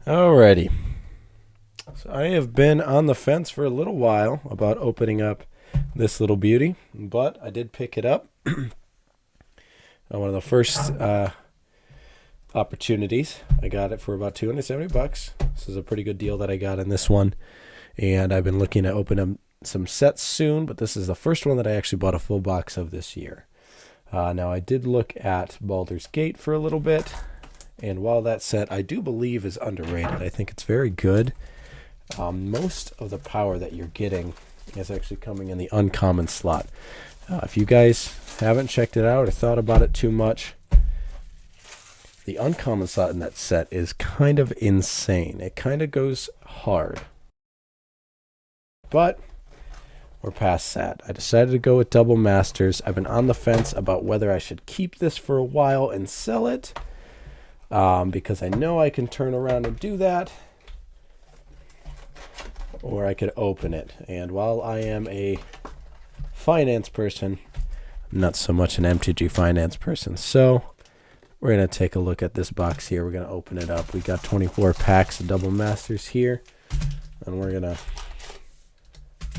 Alrighty. So I have been on the fence for a little while about opening up this little beauty, but I did pick it up. One of the first opportunities. I got it for about $270. This is a pretty good deal that I got in this one. And I've been looking to open up some sets soon, but this is the first one that I actually bought a full box of this year. Now I did look at Baldur's Gate for a little bit, and while that set I do believe is underrated, I think it's very good. Most of the power that you're getting is actually coming in the uncommon slot. If you guys haven't checked it out or thought about it too much, the uncommon slot in that set is kind of insane. It kind of goes hard. But we're past that. I decided to go with Double Masters. I've been on the fence about whether I should keep this for a while and sell it, because I know I can turn around and do that, or I could open it. And while I am a finance person, I'm not so much an MTG finance person. So we're going to take a look at this box here. We're going to open it up. We got 24 packs of Double Masters here, and we're going to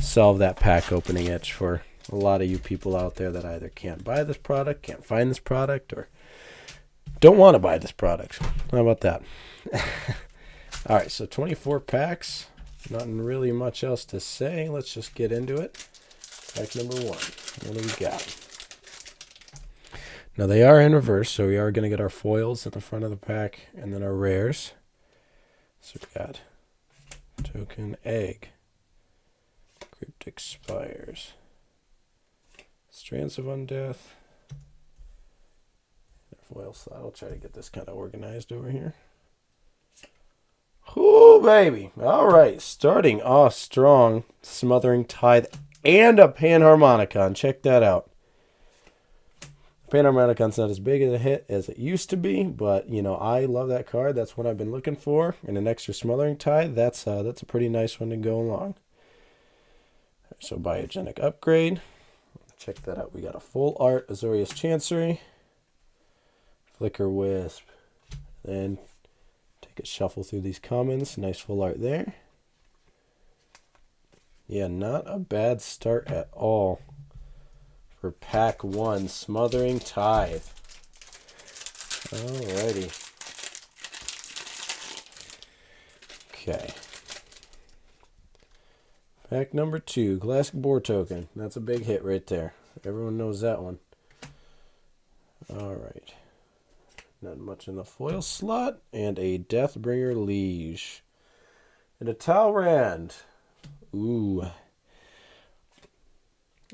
solve that pack opening itch for a lot of you people out there that either can't buy this product, can't find this product, or don't want to buy this product. How about that? All right, so 24 packs. Nothing really much else to say. Let's just get into it. Pack number 1. What do we got? Now they are in reverse, so we are going to get our foils at the front of the pack and then our rares. So we got Token Egg, Cryptic Spires, Strands of Undeath, foil slot. I'll try to get this kind of organized over here. Ooh, baby. All right, starting off strong. Smothering Tithe and a Panharmonicon. Check that out. Panharmonicon's not as big of a hit as it used to be, but, you know, I love that card. That's what I've been looking for. And an extra Smothering Tithe, that's a pretty nice one to go along. So Biogenic Upgrade. Check that out. We got a full art Azorius Chancery, Flicker Wisp. Then take a shuffle through these commons. Nice full art there. Yeah, not a bad start at all for pack 1, Smothering Tithe. Alrighty. Okay. Pack number 2, Classic Boar Token. That's a big hit right there. Everyone knows that one. Alright. Not much in the foil slot. And a Deathbringer Liege. And a Talrand. Ooh.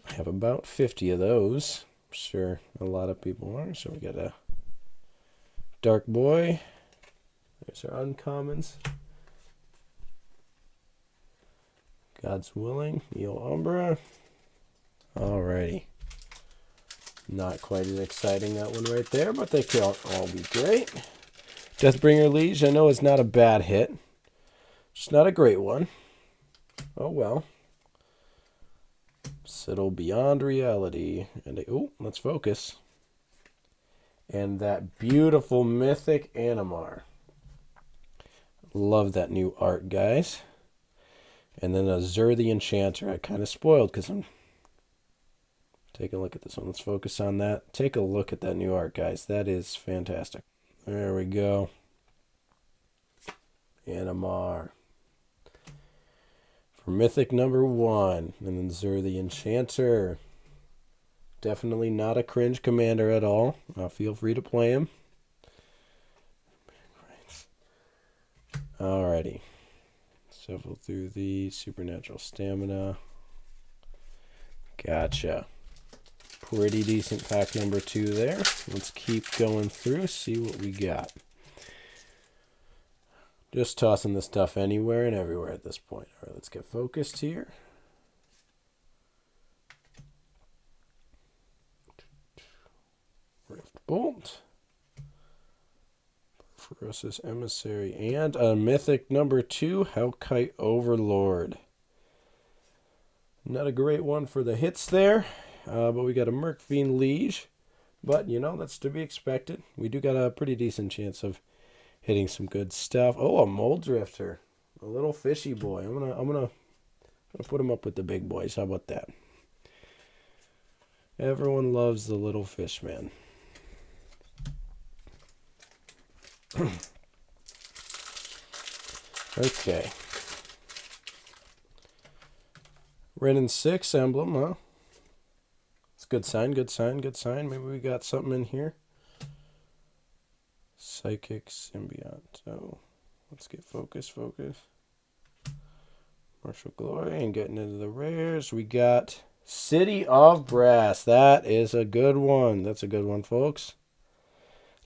I have about 50 of those. I'm sure a lot of people are. So we got a Dark Boy. There's our uncommons. God's Willing, Eel Umbra. Alrighty. Not quite as exciting, that one right there, but they can all be great. Deathbringer Liege, I know is not a bad hit. Just not a great one. Oh well. Settle Beyond Reality. And let's focus. And that beautiful Mythic Animar. Love that new art, guys. And then Azur the Enchanter. I kind of spoiled because I'm taking a look at this one. Let's focus on that. Take a look at that new art, guys. That is fantastic. There we go. Animar. For Mythic number 1. And then Azur the Enchanter. Definitely not a cringe commander at all. Feel free to play him. Alrighty. Shuffle through the Supernatural Stamina. Gotcha. Pretty decent pack number 2 there. Let's keep going through, see what we got. Just tossing this stuff anywhere and everywhere at this point. All right, let's get focused here. Rift Bolt. Ferocious Emissary, and a Mythic number 2, Hellkite Overlord. Not a great one for the hits there, but we got a Murkfiend Liege. But, you know, that's to be expected. We do got a pretty decent chance of hitting some good stuff. Oh, a Mold Drifter. A little fishy boy. I'm gonna put him up with the big boys. How about that? Everyone loves the little fish, man. Okay. Red and 6 emblem, huh? It's a good sign, good sign, good sign. Maybe we got something in here. Psychic Symbiont. Oh, let's get focus. Martial Glory and getting into the rares. We got City of Brass. That is a good one. That's a good one, folks.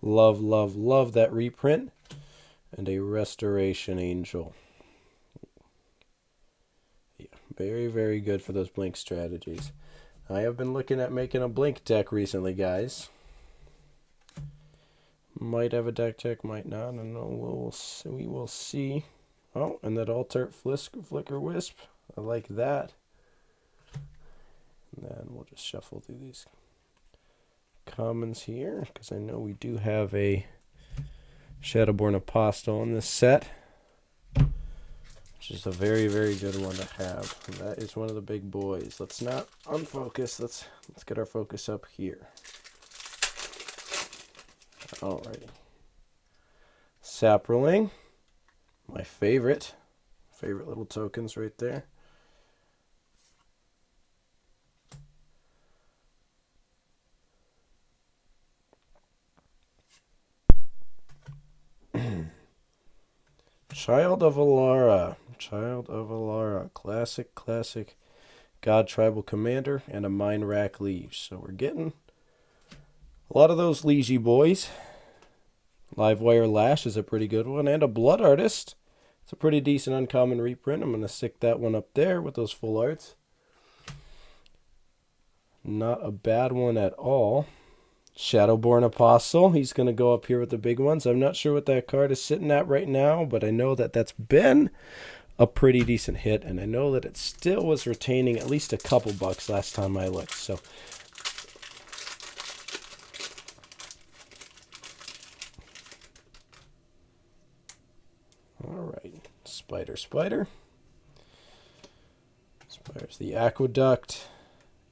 Love, love, love that reprint. And a Restoration Angel. Yeah, very, very good for those blink strategies. I have been looking at making a blink deck recently, guys. Might have a deck check, might not. I don't know. We will see. Oh, and that Altar Flicker Wisp. I like that. And then we'll just shuffle through these commons here, because I know we do have a Shadowborn Apostle in this set, which is a very, very good one to have. And that is one of the big boys. Let's not unfocus. Let's get our focus up here. Alrighty. Saproling. My favorite little tokens right there. Child of Alara. Classic God Tribal Commander and a Mind Rack Liege. So we're getting a lot of those Liege boys. Livewire Lash is a pretty good one. And a Blood Artist. It's a pretty decent uncommon reprint. I'm going to stick that one up there with those full arts. Not a bad one at all. Shadowborn Apostle. He's going to go up here with the big ones. I'm not sure what that card is sitting at right now, but I know that that's been a pretty decent hit, and I know that it still was retaining at least a couple bucks last time I looked. So all right, Spider. Spider's the Aqueduct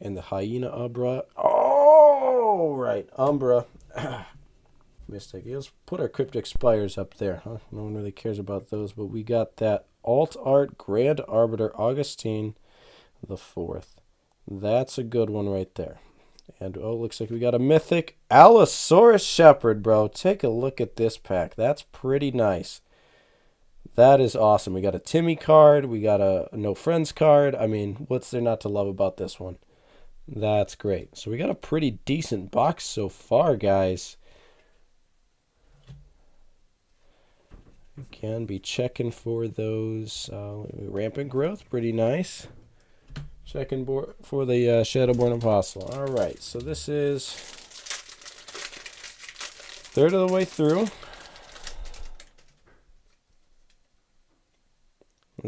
and the Hyena Umbra. Oh, right, Umbra. Mistake. Let's put our Cryptic Spires up there, huh? No one really cares about those, but we got that Alt Art Grand Arbiter Augustine the 4th. That's a good one right there. And oh, looks like we got a Mythic Allosaurus Shepherd, bro. Take a look at this pack. That's pretty nice. That is awesome. We got a Timmy card. We got a No Friends card. I mean, what's there not to love about this one? That's great. So we got a pretty decent box so far, guys. We can be checking for those rampant growth. Pretty nice. Checking for the Shadowborn Apostle. All right. So this is third of the way through.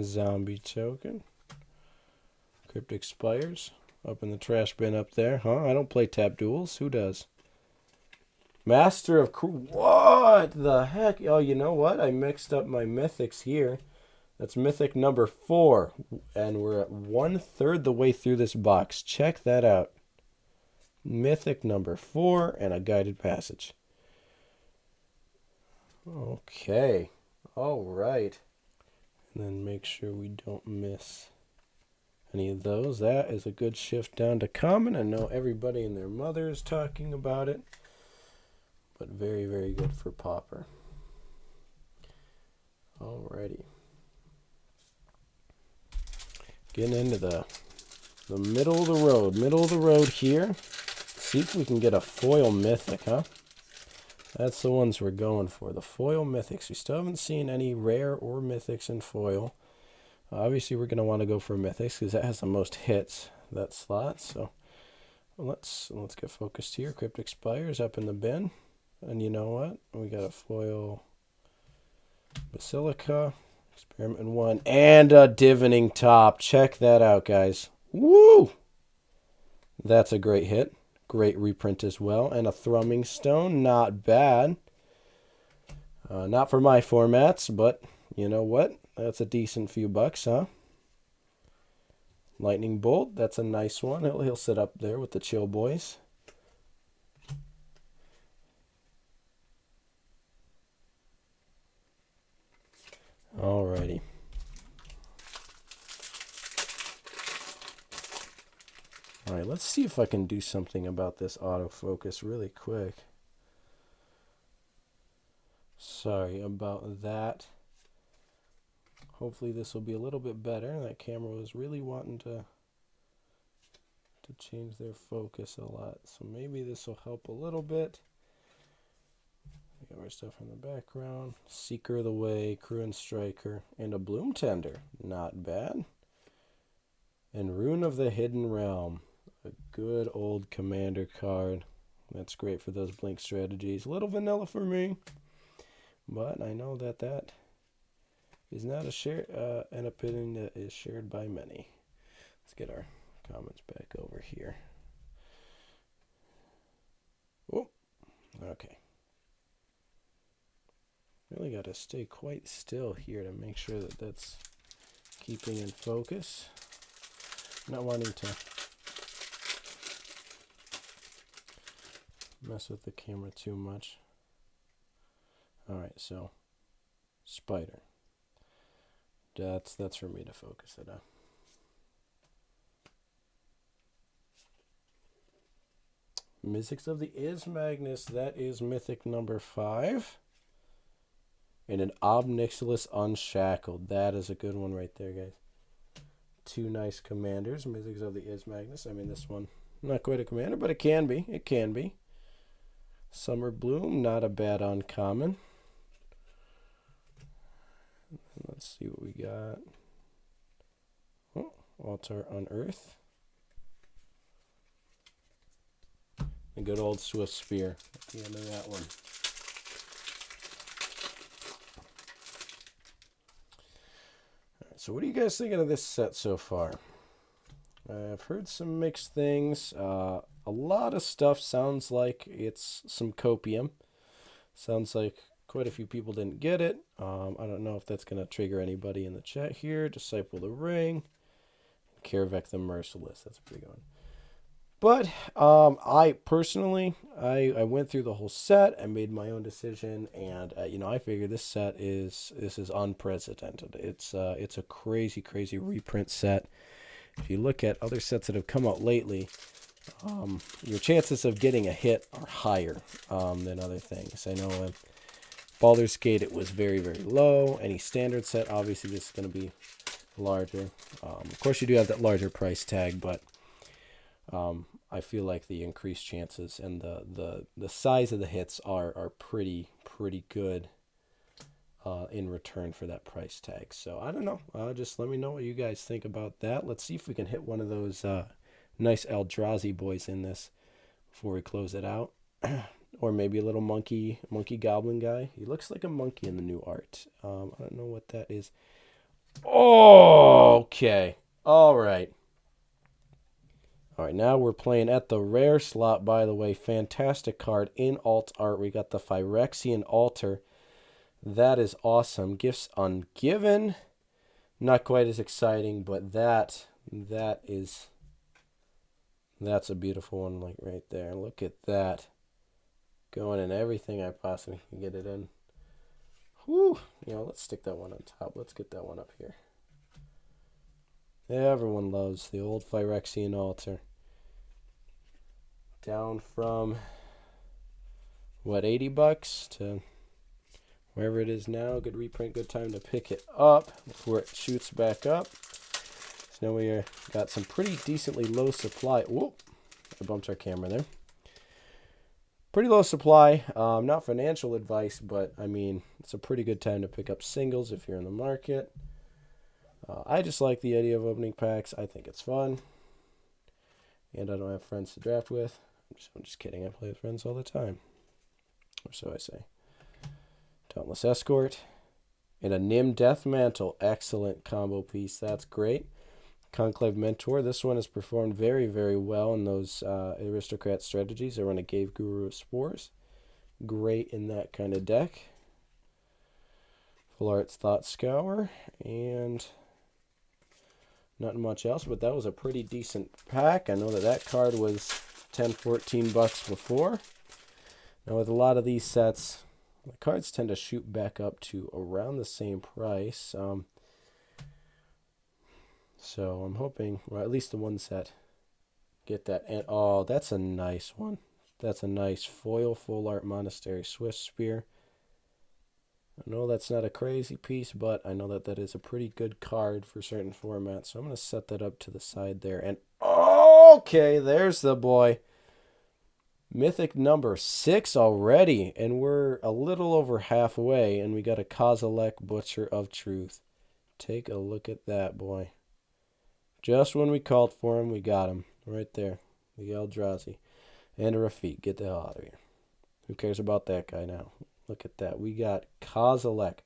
Zombie token. Cryptic Spires. Up in the trash bin up there. Huh? I don't play tap duels. Who does? Master of... What the heck? Oh, you know what? I mixed up my mythics here. That's mythic number 4. And we're at 1/3 the way through this box. Check that out. Mythic number 4 and a guided passage. Okay. All right. And then make sure we don't miss any of those. That is a good shift down to common. I know everybody and their mother is talking about it. But very, very good for Pauper. Alrighty. Getting into the middle of the road. Middle of the road here. See if we can get a foil mythic, huh? That's the ones we're going for. The foil mythics. We still haven't seen any rare or mythics in foil. Obviously, we're going to want to go for mythics because that has the most hits, that slot. So let's get focused here. Cryptic Spires up in the bin. And you know what? We got a foil Basilica, Experiment 1, and a Divining Top. Check that out, guys. Woo! That's a great hit. Great reprint as well. And a Thrumming Stone. Not bad. Not for my formats, but you know what? That's a decent few bucks, huh? Lightning Bolt, that's a nice one. He'll sit up there with the chill boys. Alrighty. Alright, let's see if I can do something about this autofocus really quick. Sorry about that. Hopefully this will be a little bit better. That camera was really wanting to change their focus a lot. So maybe this will help a little bit. We got our stuff in the background. Seeker of the Way, Crew and Striker, and a Bloom Tender. Not bad. And Rune of the Hidden Realm. A good old commander card. That's great for those blink strategies. A little vanilla for me. But I know that that is not an opinion that is shared by many. Let's get our comments back over here. Oh, okay. Really got to stay quite still here to make sure that that's keeping in focus. Not wanting to mess with the camera too much. Alright, so Spider. That's for me to focus it on. Mythics of the Magnus, that is mythic number 5. And an Obnixilis Unshackled. That is a good one right there, guys. Two nice commanders. Mythics of the Magnus. I mean, this one, not quite a commander, but it can be. It can be. Summer Bloom, not a bad uncommon. Let's see what we got. Oh, Altar Unearth. A good old Swift Spear at the end of that one. Alright, so what are you guys thinking of this set so far? I've heard some mixed things. A lot of stuff sounds like it's some copium. Sounds like quite a few people didn't get it. I don't know if that's going to trigger anybody in the chat here. Disciple the Ring. Karavek the Merciless. That's a pretty good one. But I personally, I went through the whole set. I made my own decision. And, you know, I figure this is unprecedented. It's a crazy, crazy reprint set. If you look at other sets that have come out lately, your chances of getting a hit are higher than other things. I know Baldur's Gate, it was very, very low. Any standard set, obviously this is going to be larger. Of course, you do have that larger price tag, but I feel like the increased chances and the size of the hits are pretty good in return for that price tag. So I don't know. Just let me know what you guys think about that. Let's see if we can hit one of those nice Eldrazi boys in this before we close it out. Or maybe a little monkey goblin guy. He looks like a monkey in the new art. I don't know what that is. Oh, okay. All right. All right, now we're playing at the rare slot, by the way. Fantastic card in alt art. We got the Phyrexian Altar. That is awesome. Gifts Ungiven. Not quite as exciting, but that's a beautiful one, like right there. Look at that. Going in everything I possibly can get it in. Whew. You know, let's stick that one on top. Let's get that one up here. Everyone loves the old Phyrexian Altar. Down from, what, 80 bucks to wherever it is now. Good reprint, good time to pick it up before it shoots back up. So now we got some pretty decently low supply. Whoop, I bumped our camera there. Pretty low supply. Not financial advice, but I mean, it's a pretty good time to pick up singles if you're in the market. I just like the idea of opening packs. I think it's fun. And I don't have friends to draft with. I'm just kidding. I play with friends all the time. Or so I say. Dauntless Escort. And a Nim Death Mantle. Excellent combo piece. That's great. Conclave Mentor. This one has performed very, very well in those aristocrat strategies. I run a Gave Guru of Spores. Great in that kind of deck. Full Arts Thought Scour, and not much else, but that was a pretty decent pack. I know that that card was 10, 14 bucks before. Now with a lot of these sets, the cards tend to shoot back up to around the same price. So I'm hoping, well, at least the one set, get that. And oh, that's a nice one. That's a nice foil full art Monastery Swift Spear. I know that's not a crazy piece, but I know that that is a pretty good card for certain formats. So I'm going to set that up to the side there. And okay, there's the boy. Mythic number 6 already. And we're a little over halfway. And we got a Kozilek Butcher of Truth. Take a look at that, boy. Just when we called for him, we got him. Right there. The Eldrazi. And a Rafik. Get the hell out of here. Who cares about that guy now? Look at that. We got Kozilek.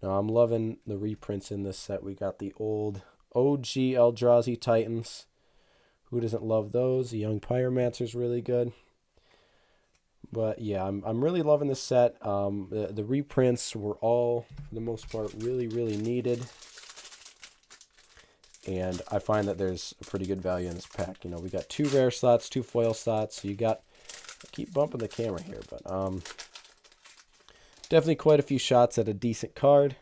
Now, I'm loving the reprints in this set. We got the old OG Eldrazi Titans. Who doesn't love those? The Young Pyromancer's really good. But, yeah, I'm really loving this set. The reprints were all, for the most part, really, really needed. And I find that there's a pretty good value in this pack. You know, we got 2 rare slots, 2 foil slots. So you got, I keep bumping the camera here, but definitely quite a few shots at a decent card.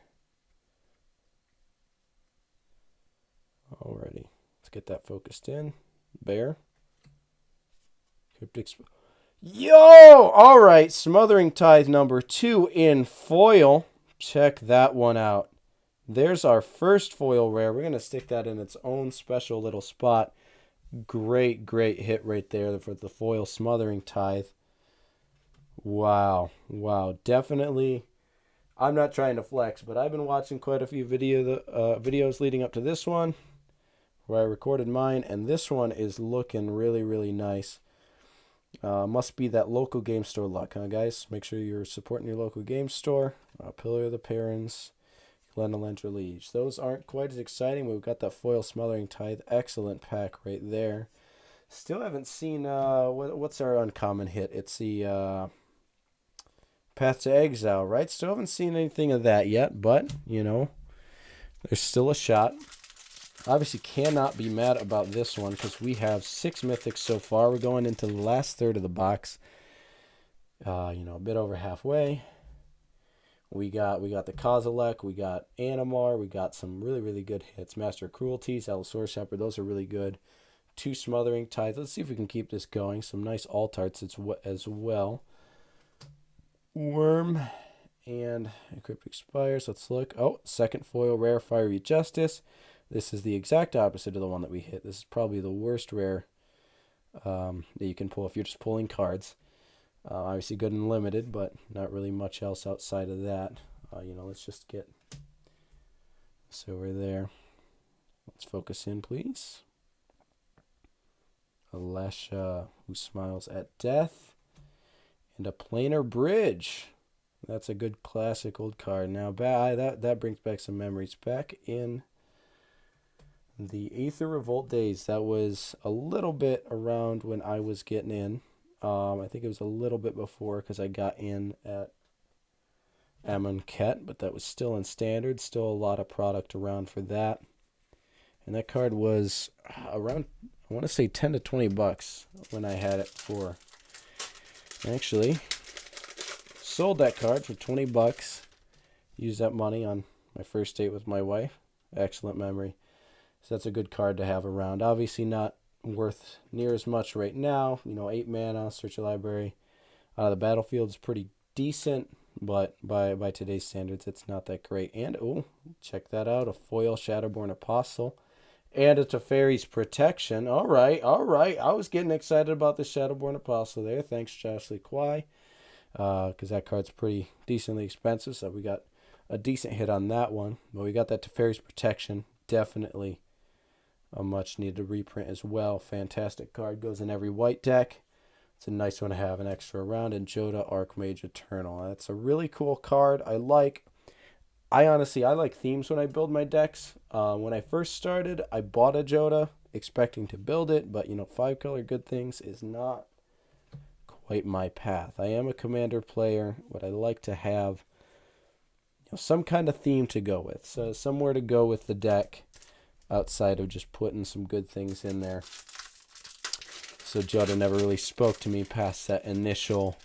Alrighty, let's get that focused in. Bear. Cryptic. Yo! Alright, Smothering Tithe number 2 in foil. Check that one out. There's our first foil rare. We're going to stick that in its own special little spot. Great, great hit right there for the foil Smothering Tithe. Wow. Wow. Definitely. I'm not trying to flex, but I've been watching quite a few videos leading up to this one where I recorded mine, and this one is looking really, really nice. Must be that local game store luck, huh, guys? Make sure you're supporting your local game store. Pillar of the Parents, Glenelendra Liege. Those aren't quite as exciting. We've got that foil Smothering Tithe. Excellent pack right there. Still haven't seen, what's our uncommon hit? It's the Path to Exile, right? Still haven't seen anything of that yet, but, you know, there's still a shot. Obviously cannot be mad about this one because we have 6 mythics so far. We're going into the last third of the box. You know, a bit over halfway. We got the Kozilek, we got Animar, we got some really, really good hits. Master of Cruelties, Allosaurus Shepherd, those are really good. 2 Smothering Tithes. Let's see if we can keep this going. Some nice Altarts as well. Worm and Cryptic Spires. Let's look. Oh, second foil rare Fiery Justice. This is the exact opposite of the one that we hit. This is probably the worst rare that you can pull if you're just pulling cards. Obviously good and limited, but not really much else outside of that. You know, let's just get this over there. Let's focus in, please. Alesha, Who Smiles at Death. And a Planar Bridge. That's a good classic old card. Now, that brings back some memories. Back in the Aether Revolt days, that was a little bit around when I was getting in. I think it was a little bit before because I got in at Amonkhet, but that was still in Standard. Still a lot of product around for that. And that card was around, I want to say 10 to 20 bucks when I had it for. Actually, sold that card for 20 bucks. Used that money on my first date with my wife. Excellent memory. So that's a good card to have around. Obviously not worth near as much right now. You know, 8 mana, search your library. The battlefield is pretty decent, but by today's standards, it's not that great. And, oh, check that out. A foil Shadowborn Apostle. And a Teferi's Protection. All right. I was getting excited about the Shadowborn Apostle there. Thanks, Josh Lee Kwai. Because that card's pretty decently expensive, so we got a decent hit on that one. But we got that Teferi's Protection. Definitely a much-needed reprint as well. Fantastic card. Goes in every white deck. It's a nice one to have an extra around. And Joda Archmage Eternal. That's a really cool card. I like themes when I build my decks. When I first started, I bought a Joda expecting to build it, but, you know, 5-color good things is not quite my path. I am a commander player. What I like to have, you some kind of theme to go with. So somewhere to go with the deck outside of just putting some good things in there. So Joda never really spoke to me past that initial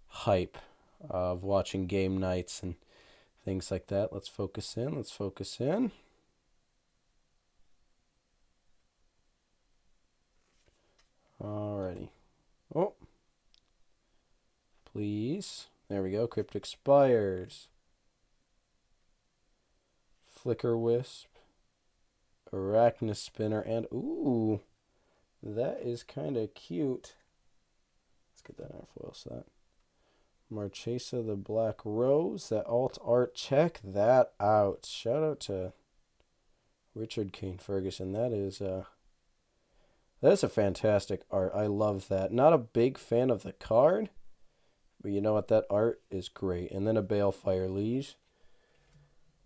hype of watching game nights and things like that. Let's focus in. Let's focus in. Alrighty. Oh. Please. There we go. Cryptic Spires. Flicker Wisp. Arachnus Spinner. And, ooh, that is kind of cute. Let's get that in our foil set. Marchesa the Black Rose. That alt art. Check that out. Shout out to Richard Kane Ferguson. That is a fantastic art. I love that. Not a big fan of the card, but you know what? That art is great. And then a Balefire Liege.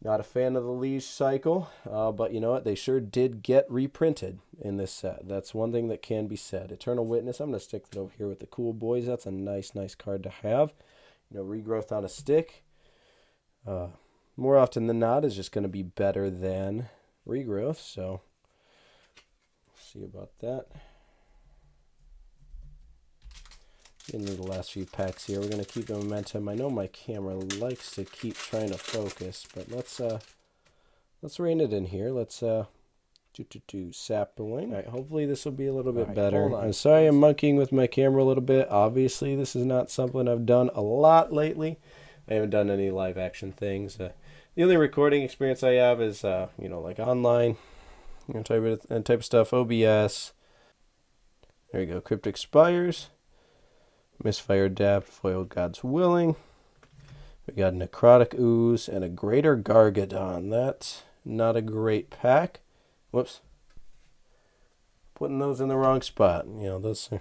Not a fan of the Liege cycle, but you know what? They sure did get reprinted in this set. That's one thing that can be said. Eternal Witness. I'm going to stick that over here with the Cool Boys. That's a nice card to have. You know, Regrowth on a stick. More often than not is just going to be better than Regrowth. So, see about that. Into the last few packs here. We're going to keep the momentum. I know my camera likes to keep trying to focus, but let's rein it in here. Let's Sapling. All right, hopefully this will be a little bit better. I'm sorry I'm monkeying with my camera a little bit. Obviously, this is not something I've done a lot lately. I haven't done any live action things. The only recording experience I have is you know, like online, you know, type of stuff. OBS. There you go. Cryptic Spires. Misfire Adapt, Foil God's Willing. We got Necrotic Ooze and a Greater Gargadon. That's not a great pack. Whoops. Putting those in the wrong spot. You know, those are...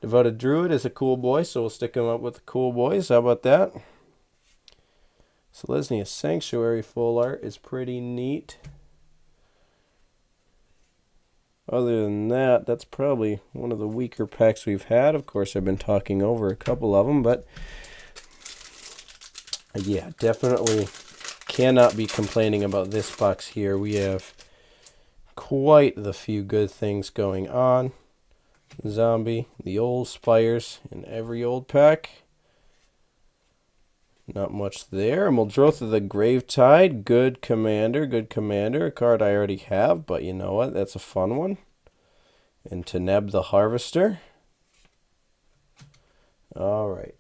Devoted Druid is a cool boy, so we'll stick him up with the cool boys. How about that? Selesnya Sanctuary full art is pretty neat. Other than that, that's probably one of the weaker packs we've had. Of course, I've been talking over a couple of them, but yeah, definitely cannot be complaining about this box here. We have quite the few good things going on. Zombie, the old Spires in every old pack. Not much there. Muldrotha the Gravetide, good commander, a card I already have, but you know what? That's a fun one. And Teneb the Harvester. Alright.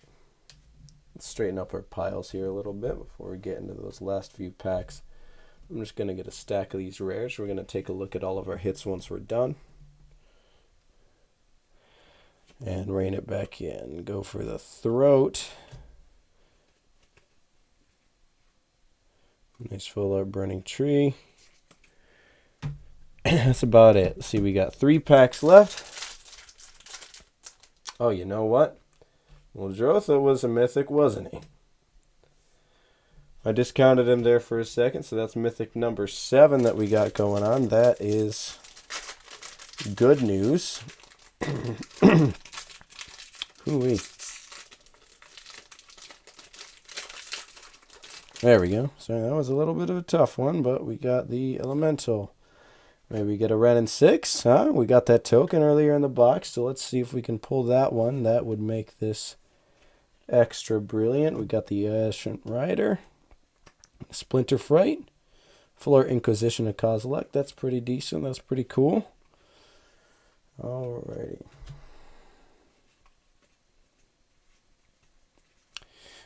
Let's straighten up our piles here a little bit before we get into those last few packs. I'm just going to get a stack of these rares. We're going to take a look at all of our hits once we're done. And rein it back in. Go for the Throat. Nice full art Burning Tree. That's about it. See, we got 3 packs left. Oh, you know what? Well, Muldrotha was a mythic, wasn't he? I discounted him there for a second, so that's mythic number 7 that we got going on. That is good news. Ooh-wee. There we go. So that was a little bit of a tough one, but we got the Elemental. Maybe we get a Ren and 6, huh? We got that token earlier in the box, so let's see if we can pull that one. That would make this extra brilliant. We got the Ancient Rider, Splinter Fright, Full Art Inquisition of Kozilek. That's pretty decent. That's pretty cool. Alrighty.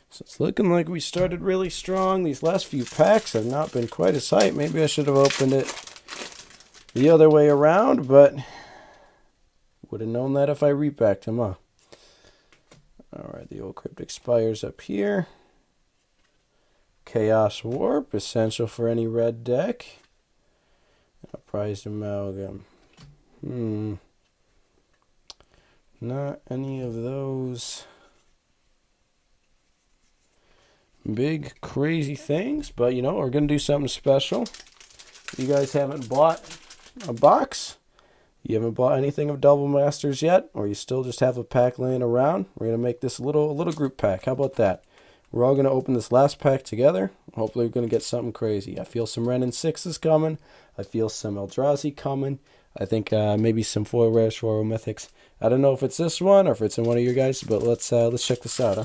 So it's looking like we started really strong. These last few packs have not been quite as hype. Maybe I should have opened it the other way around, but would have known that if I repacked them, huh? Alright, the old Cryptic Spires up here. Chaos Warp, essential for any red deck. A Prized Amalgam. Not any of those big crazy things, but you know, we're gonna do something special. If you guys haven't bought a box, you haven't bought anything of Double Masters yet, or you still just have a pack laying around, we're gonna make this a little group pack. How about that? We're all going to open this last pack together. Hopefully we're going to get something crazy. I feel some Ren and 6s coming. I feel some Eldrazi coming. I think maybe some foil rares, foil mythics. I don't know if it's this one or if it's in one of your guys, but let's check this out. Huh?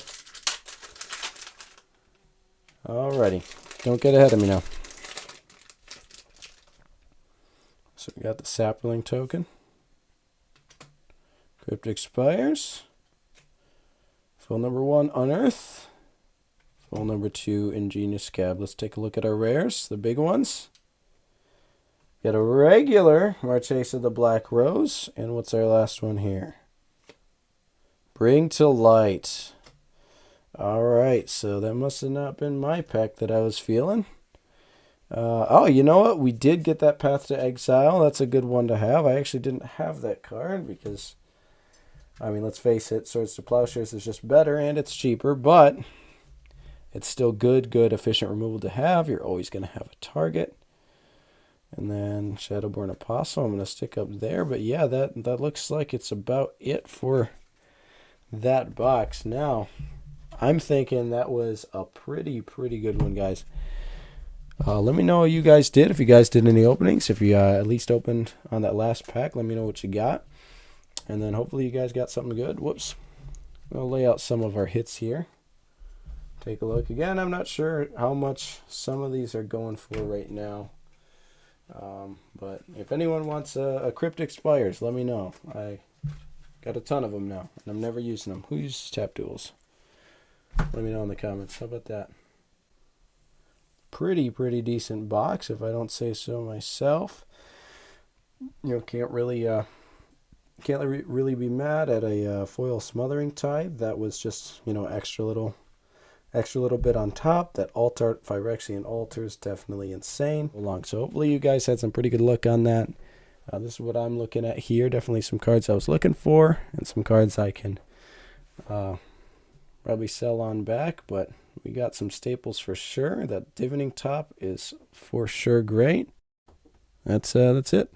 Alrighty, don't get ahead of me now. So we got the Sapling token. Cryptic Spires. Foil number 1, Unearth. Foil number 2, Ingenious Scab. Let's take a look at our rares, the big ones. Got a regular Marchesa of the Black Rose. And what's our last one here? Bring to Light. Alright, so that must have not been my pack that I was feeling. Oh, you know what? We did get that Path to Exile. That's a good one to have. I actually didn't have that card because, I mean, let's face it, Swords to Plowshares is just better and it's cheaper, but it's still good, efficient removal to have. You're always going to have a target. And then Shadowborn Apostle, I'm going to stick up there. But yeah, that looks like it's about it for that box. Now, I'm thinking that was a pretty good one, guys. Let me know what you guys did. If you guys did any openings, if you at least opened on that last pack, let me know what you got. And then hopefully you guys got something good. Whoops. I'll lay out some of our hits here. Take a look. Again, I'm not sure how much some of these are going for right now. But if anyone wants a Cryptic Spires, let me know. I got a ton of them now, and I'm never using them. Who uses tap tools? Let me know in the comments. How about that? Pretty decent box, if I don't say so myself. You know, can't really be mad at a foil Smothering Tide. That was just, you know, extra little bit on top. That altar, Phyrexian Altar, is definitely insane. So hopefully you guys had some pretty good luck on that. This is what I'm looking at here. Definitely some cards I was looking for, and some cards I can probably sell on back, but we got some staples for sure. That Divining Top is for sure great. That's it.